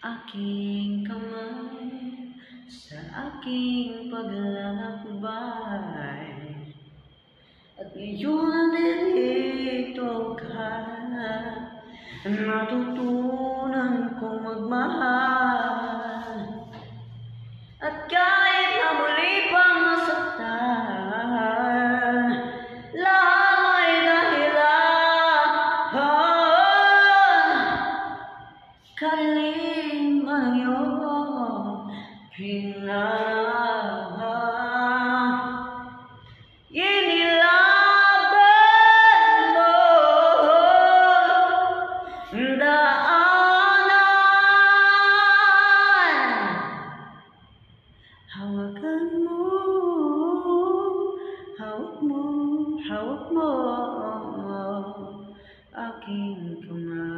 aking kamay sa aking paglalakbay. At ngayon nandito ka, natutunan kong magmahal. At kahit na muli pang nasaktan, lahat may dahilan. Kailan man iyong pinangarap, inilaban mo daanan. Hawakan mo, hawak mo, hawak mo aking kamay.